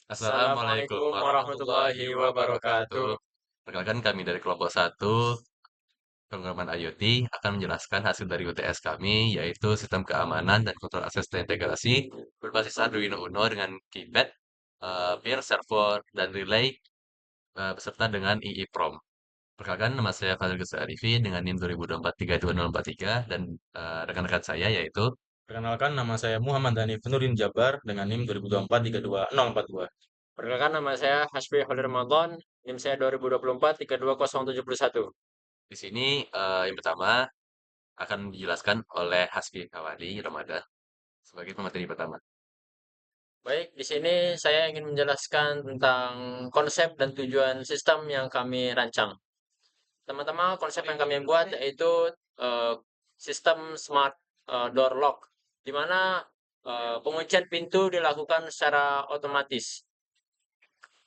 Assalamualaikum Assalamualaikum warahmatullahi warahmatullahi wabarakatuh. wabarakatuh. Perkenalkan kami dari kelompok satu Pengalaman IoT akan menjelaskan hasil dari UTS kami, yaitu sistem keamanan dan kontrol akses terintegrasi berbasis Arduino Uno dengan keypad, peer server, dan relay beserta dengan EEPROM. Perkenalkan, nama saya Fadil Gesa Arifi dengan NIM 2024 dan rekan-rekan saya yaitu Perkenalkan nama saya Muhammad Hanif Nurdin Jabar dengan NIM 2024 32042. Perkenalkan nama saya Hasbi Khalil Ramadan, NIM saya 2024 32071. di sini yang pertama akan dijelaskan oleh Hasbi Kawali Ramadan sebagai pemateri pertama. Baik, di sini saya ingin menjelaskan tentang konsep dan tujuan sistem yang kami rancang. Pertama-tama konsep yang kami buat yaitu eh, sistem smart door lock, di mana penguncian pintu dilakukan secara otomatis.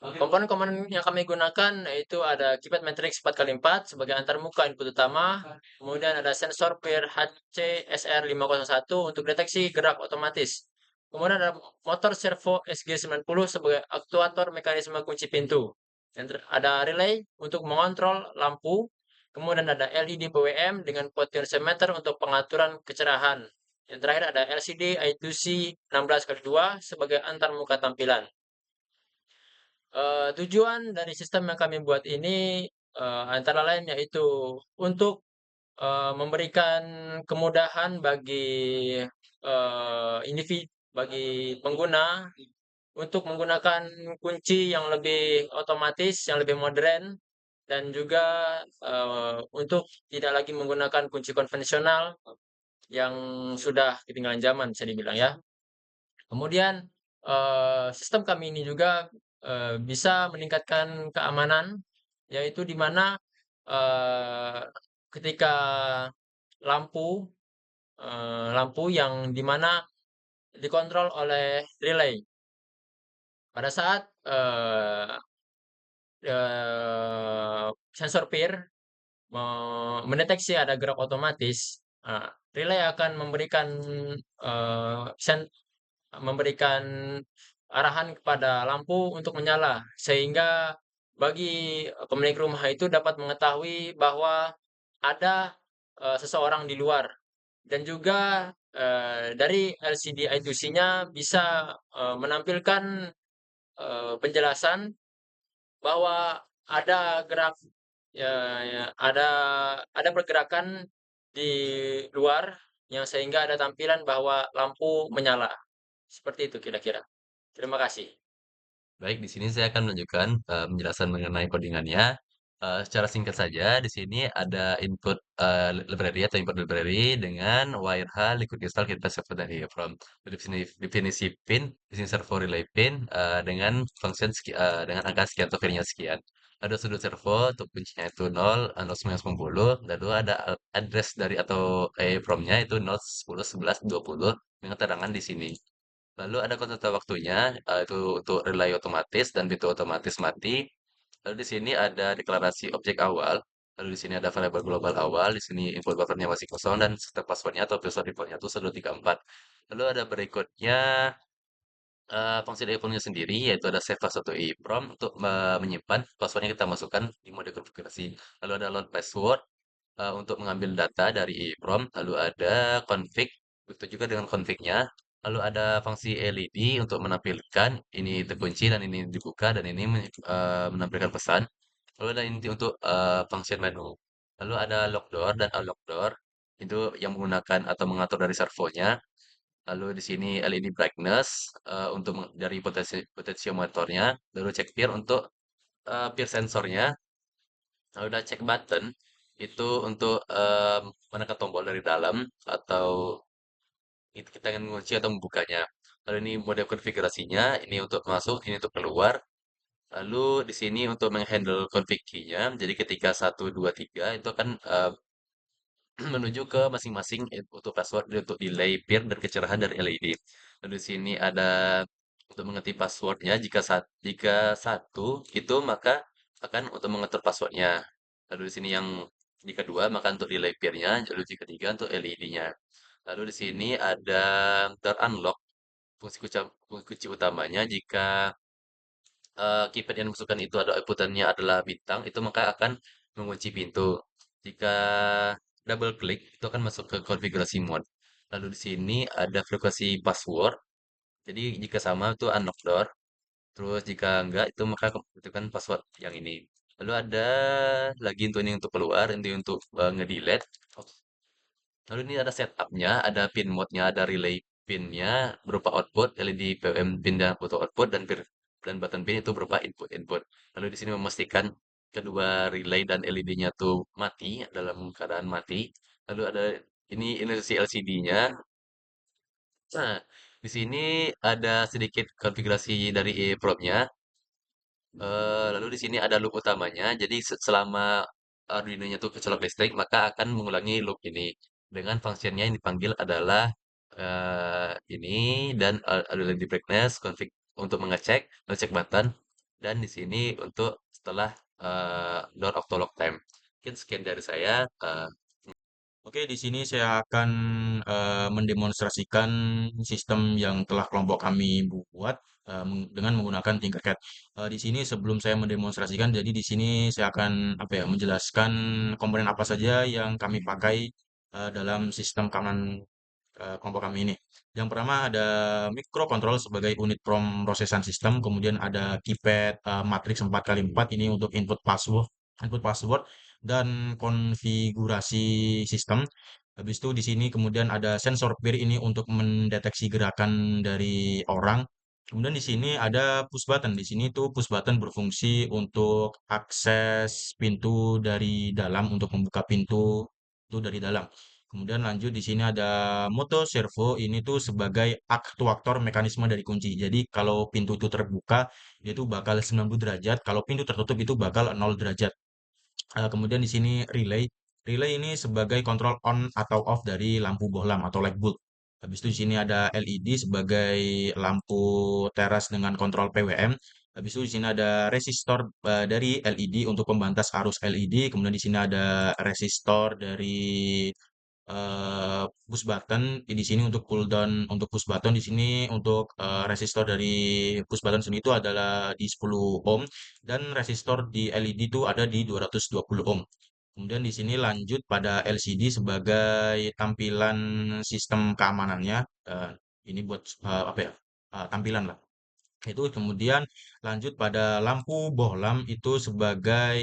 Komponen-komponen yang kami gunakan yaitu ada keypad matrix 4x4 sebagai antarmuka input utama, kemudian ada sensor peer HC-SR501 untuk deteksi gerak otomatis. Kemudian ada motor servo SG90 sebagai aktuator mekanisme kunci pintu. Dan ada relay untuk mengontrol lampu. Kemudian ada LED PWM dengan potentiometer untuk pengaturan kecerahan. Yang terakhir ada LCD I2C 16x2 sebagai antarmuka tampilan. Tujuan dari sistem yang kami buat ini antara lain yaitu untuk memberikan kemudahan bagi individu, bagi pengguna untuk menggunakan kunci yang lebih otomatis, yang lebih modern, dan juga untuk tidak lagi menggunakan kunci konvensional yang sudah ketinggalan zaman, bisa dibilang ya. Kemudian sistem kami ini juga bisa meningkatkan keamanan, yaitu di mana eee, ketika lampu lampu yang di mana dikontrol oleh relay. Pada saat sensor peer mendeteksi ada gerak otomatis, relay akan memberikan eee, sen memberikan arahan kepada lampu untuk menyala, sehingga bagi pemilik rumah itu dapat mengetahui bahwa ada seseorang di luar. Dan juga dari LCD I2C-nya bisa menampilkan penjelasan bahwa ada gerak, ya, ya, ada pergerakan di luar yang sehingga ada tampilan bahwa lampu menyala. Seperti itu kira-kira. Terima kasih. Baik, di sini saya akan menunjukkan penjelasan mengenai codingannya. Secara singkat saja, di sini ada input library atau input library dengan wire H, liquid crystal, kita server dan from definisi pin, di sini servo relay pin dengan dengan angka sekian atau value sekian. Ada sudut servo untuk kuncinya itu 0, 0,90, lalu ada address dari atau EEPROM-nya itu 0, 10, 11, 20 dengan terangan di sini. Lalu ada konstanta waktunya, itu untuk relay otomatis dan pintu otomatis mati. Lalu di sini ada deklarasi objek awal. Lalu di sini ada variabel global awal. Di sini input buffernya masih kosong dan step passwordnya atau password defaultnya itu 1234. Lalu ada berikutnya fungsi defaultnya sendiri yaitu ada save password EEPROM untuk menyimpan passwordnya kita masukkan di mode konfigurasi. Lalu ada load password untuk mengambil data dari EEPROM, lalu ada config, begitu juga dengan config-nya, lalu ada fungsi LED untuk menampilkan ini terkunci dan ini dibuka dan ini menampilkan pesan, lalu ada inti untuk function menu, lalu ada lock door dan unlock door, itu yang menggunakan atau mengatur dari servonya, lalu di sini LED brightness untuk dari potensiometernya, lalu check peer untuk peer sensornya, lalu ada check button itu untuk menekan tombol dari dalam atau itu kita ingin mengunci atau membukanya. Lalu ini mode konfigurasinya, ini untuk masuk, ini untuk keluar. Lalu di sini untuk menghandle config key-nya, jadi ketika 1, 2, 3 itu akan menuju ke masing-masing untuk password untuk delay, peer, dan kecerahan dari LED. Lalu di sini ada untuk mengerti passwordnya jika satu itu maka akan untuk mengatur passwordnya. Lalu di sini yang di kedua maka untuk delay peer-nya, lalu di ketiga untuk LED-nya. Lalu di sini ada terunlock fungsi kunci utamanya jika keypad yang dimasukkan itu ada outputannya adalah bintang, itu maka akan mengunci pintu. Jika double klik, itu akan masuk ke konfigurasi mode. Lalu di sini ada frekuensi password. Jadi jika sama itu unlock door. Terus jika enggak itu maka itu kan password yang ini. Lalu ada lagi untuk ini untuk keluar, ini untuk nge-delete. Lalu ini ada setupnya, ada pin mode-nya, ada relay pin-nya berupa output, LED PM pin dan auto output dan button pin itu berupa input. Lalu di sini memastikan kedua relay dan LED-nya tuh mati dalam keadaan mati. Lalu ada ini si LCD-nya. Nah, di sini ada sedikit konfigurasi dari EEPROM-nya. Lalu di sini ada loop utamanya. Jadi selama Arduino-nya tuh kecolok listrik, maka akan mengulangi loop ini. Dengan fungsinya yang dipanggil adalah ini dan ada LED brightness, config untuk ngecek button, dan di sini untuk setelah door auto lock time. Mungkin sekian dari saya. Oke, di sini saya akan mendemonstrasikan sistem yang telah kelompok kami buat dengan menggunakan Tinkercad. Di sini sebelum saya mendemonstrasikan, jadi di sini saya akan apa ya menjelaskan komponen apa saja yang kami pakai dalam sistem keamanan kelompok kami ini. Yang pertama ada microcontrol sebagai unit pemrosesan sistem, kemudian ada keypad matriks 4x4 ini untuk input password dan konfigurasi sistem. Habis itu di sini kemudian ada sensor peer ini untuk mendeteksi gerakan dari orang. Kemudian di sini ada push button. Di sini tuh push button berfungsi untuk akses pintu dari dalam untuk membuka pintu itu dari dalam. Kemudian lanjut di sini ada moto servo ini tuh sebagai aktuator mekanisme dari kunci. Jadi kalau pintu itu terbuka dia tuh bakal 90 derajat, kalau pintu tertutup itu bakal 0 derajat. Kemudian di sini relay. Relay ini sebagai kontrol on atau off dari lampu bohlam atau light bulb. Habis itu di sini ada LED sebagai lampu teras dengan kontrol PWM. Habis itu di sini ada resistor dari LED untuk pembatas arus LED. Kemudian di sini ada resistor dari push button di sini untuk pull down untuk push button di sini untuk resistor dari push button sini itu adalah di 10 ohm dan resistor di LED itu ada di 220 ohm. Kemudian di sini lanjut pada LCD sebagai tampilan sistem keamanannya. Ini buat apa ya? Tampilan lah. Itu kemudian lanjut pada lampu bohlam itu sebagai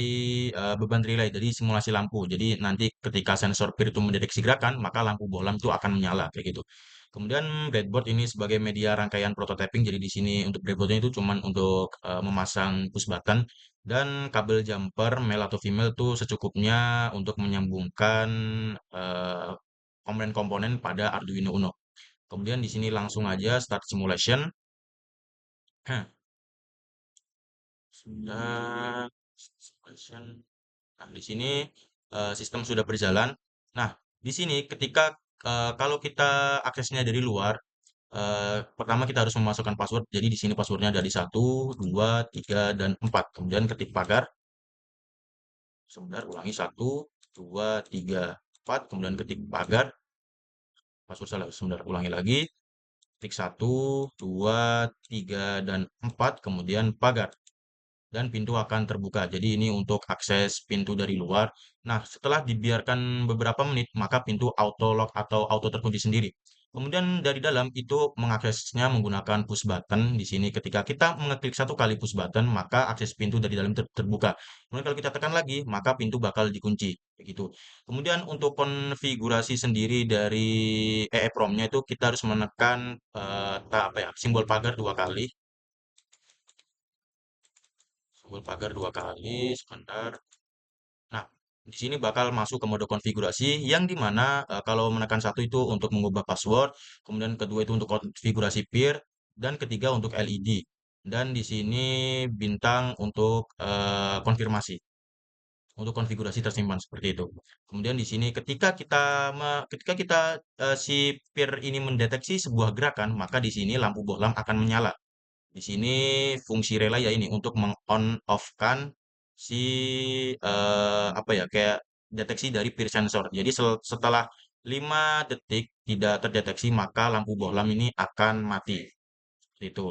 beban relay dari simulasi lampu. Jadi nanti ketika sensor peer itu mendeteksi gerakan, maka lampu bohlam itu akan menyala kayak gitu. Kemudian breadboard ini sebagai media rangkaian prototyping. Jadi di sini untuk breadboardnya itu cuman untuk memasang push button dan kabel jumper male atau female itu secukupnya untuk menyambungkan eh, komponen-komponen pada Arduino Uno. Kemudian di sini langsung aja start simulation. Sudah subscription. Nah, di sini sistem sudah berjalan. Nah, di sini ketika kalau kita aksesnya dari luar, pertama kita harus memasukkan password. Jadi di sini passwordnya dari 1, 2, 3, dan 4. Kemudian ketik pagar. Sebentar, ulangi 1, 2, 3, 4. Kemudian ketik pagar. Password salah. Sebentar, ulangi lagi. Ketik 1, 2, 3, dan 4. Kemudian pagar. Dan pintu akan terbuka. Jadi ini untuk akses pintu dari luar. Nah, setelah dibiarkan beberapa menit, maka pintu auto lock atau auto terkunci sendiri. Kemudian dari dalam itu mengaksesnya menggunakan push button. Di sini ketika kita mengeklik satu kali push button, maka akses pintu dari dalam terbuka. Kemudian kalau kita tekan lagi, maka pintu bakal dikunci. Begitu. Kemudian untuk konfigurasi sendiri dari EEPROM-nya itu kita harus menekan apa ya, simbol pagar 2 kali. Simbol pagar 2 kali, sebentar. Nah, di sini bakal masuk ke mode konfigurasi yang dimana kalau menekan satu itu untuk mengubah password, kemudian kedua itu untuk konfigurasi peer, dan ketiga untuk LED. Dan di sini bintang untuk konfirmasi, untuk konfigurasi tersimpan seperti itu. Kemudian di sini ketika kita si peer ini mendeteksi sebuah gerakan, maka di sini lampu bohlam akan menyala. Di sini fungsi relay ya ini untuk meng-on off-kan si apa ya kayak deteksi dari peer sensor. Jadi setelah 5 detik tidak terdeteksi maka lampu bohlam ini akan mati. Seperti itu.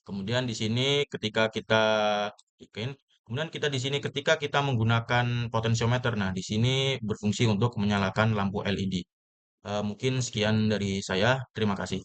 Kemudian di sini ketika kita bikin, kemudian kita di sini ketika kita menggunakan potensiometer, nah di sini berfungsi untuk menyalakan lampu LED. Mungkin sekian dari saya. Terima kasih.